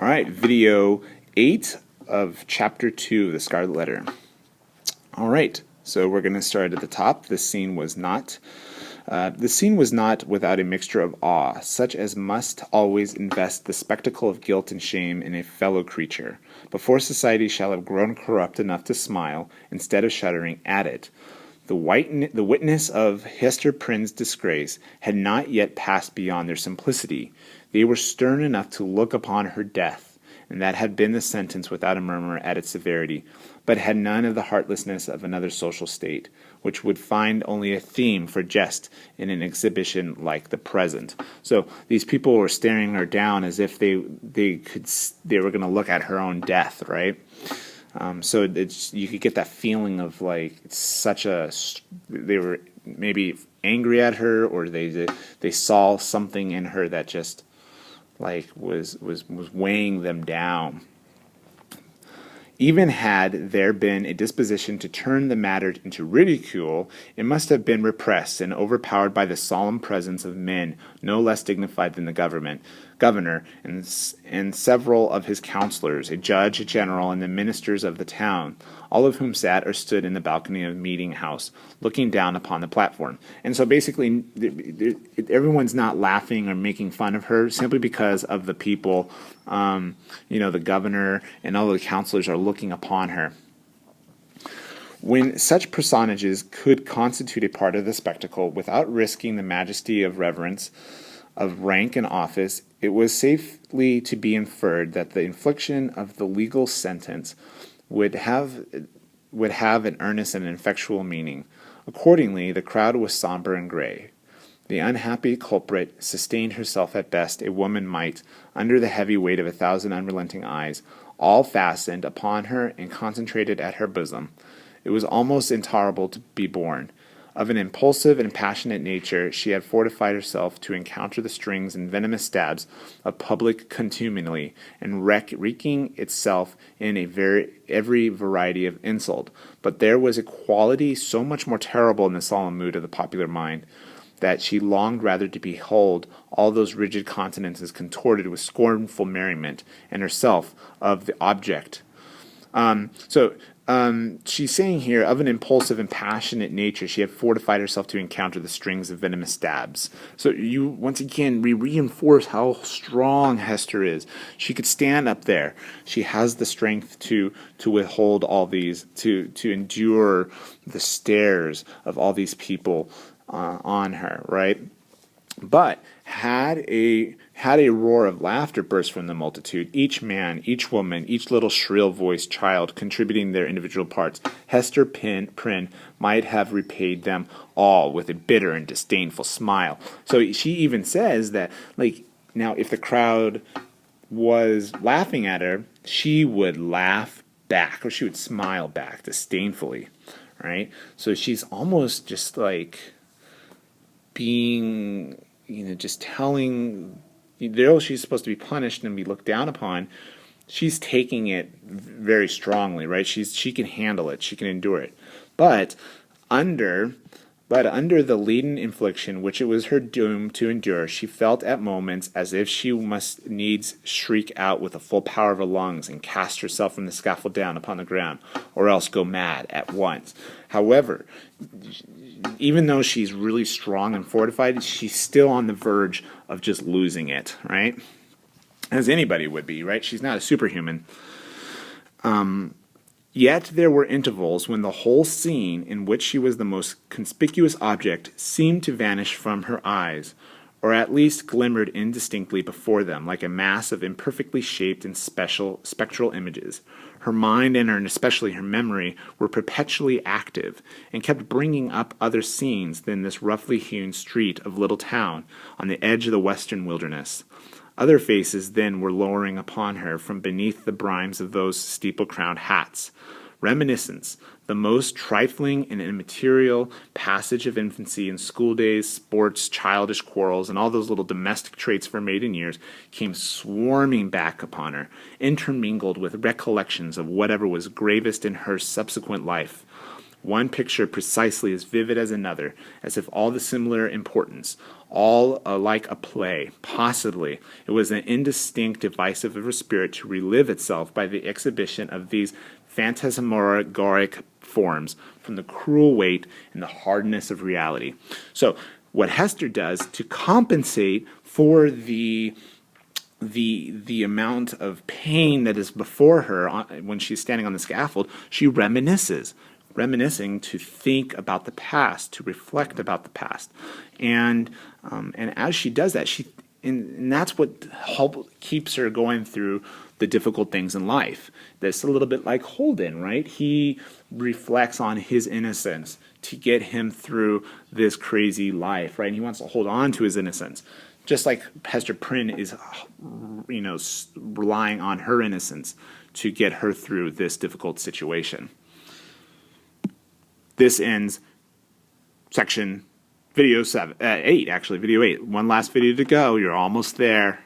All right, video 8 of Chapter 2 of the Scarlet Letter. All right, so we're going to start at the top. The scene was not without a mixture of awe, such as must always invest the spectacle of guilt and shame in a fellow creature, before society shall have grown corrupt enough to smile, instead of shuddering at it. The witness of Hester Prynne's disgrace had not yet passed beyond their simplicity. They were stern enough to look upon her death, and that had been the sentence without a murmur at its severity, but had none of the heartlessness of another social state, which would find only a theme for jest in an exhibition like the present. So these people were staring her down as if they were going to look at her own death, right? So you could get that feeling of like they were maybe angry at her, or they saw something in her that just like was weighing them down. Even had there been a disposition to turn the matter into ridicule, it must have been repressed and overpowered by the solemn presence of men no less dignified than the governor, and several of his counselors, a judge, a general, and the ministers of the town, all of whom sat or stood in the balcony of the meeting house, looking down upon the platform. And so basically, everyone's not laughing or making fun of her simply because of the people. The governor and all the counselors are looking upon her. When such personages could constitute a part of the spectacle without risking the majesty of reverence, of rank and office, it was safely to be inferred that the infliction of the legal sentence would have an earnest and effectual meaning. Accordingly, the crowd was somber and gray. The unhappy culprit sustained herself at best a woman might, under the heavy weight of 1,000 unrelenting eyes, all fastened upon her and concentrated at her bosom. It was almost intolerable to be borne. Of an impulsive and passionate nature, she had fortified herself to encounter the stings and venomous stabs of public contumely, and wreaking itself in every variety of insult. But there was a quality so much more terrible in the solemn mood of the popular mind, that she longed rather to behold all those rigid countenances contorted with scornful merriment, and herself of the object. She's saying here, of an impulsive and passionate nature, she had fortified herself to encounter the stings of venomous stabs. So you, once again, reinforce how strong Hester is. She could stand up there. She has the strength to withhold all these, to endure the stares of all these people on her, right? But had a roar of laughter burst from the multitude, each man, each woman, each little shrill-voiced child contributing their individual parts, Hester Prynne might have repaid them all with a bitter and disdainful smile. So she even says that, like, now if the crowd was laughing at her, she would laugh back, or she would smile back disdainfully, right? So she's almost just like being, just telling, though she's supposed to be punished and be looked down upon, she's taking it very strongly, right? She can handle it, she can endure it. But under the leaden infliction which it was her doom to endure, she felt at moments as if she must needs shriek out with the full power of her lungs and cast herself from the scaffold down upon the ground, or else go mad at once. However, even though she's really strong and fortified, she's still on the verge of just losing it, right? As anybody would be, right? She's not a superhuman. Yet there were intervals when the whole scene, in which she was the most conspicuous object, seemed to vanish from her eyes, or at least glimmered indistinctly before them, like a mass of imperfectly shaped and spectral images. Her mind, and especially her memory, were perpetually active, and kept bringing up other scenes than this roughly hewn street of little town on the edge of the western wilderness. Other faces then were lowering upon her from beneath the brimes of those steeple-crowned hats. Reminiscence, the most trifling and immaterial passage of infancy and school days, sports, childish quarrels, and all those little domestic traits of her maiden years, came swarming back upon her, intermingled with recollections of whatever was gravest in her subsequent life. One picture precisely as vivid as another, as if all the similar importance, all like a play. Possibly it was an indistinct device of her spirit to relive itself by the exhibition of these phantasmagoric forms from the cruel weight and the hardness of reality. So what Hester does to compensate for the amount of pain that is before her when she's standing on the scaffold, she reminiscing to think about the past, to reflect about the past, and as she does that, and that's what keeps her going through the difficult things in life. That's a little bit like Holden, right? He reflects on his innocence to get him through this crazy life, right? And he wants to hold on to his innocence. Just like Hester Prynne is, relying on her innocence to get her through this difficult situation. This ends section video 8, actually, video 8. One last video to go. You're almost there.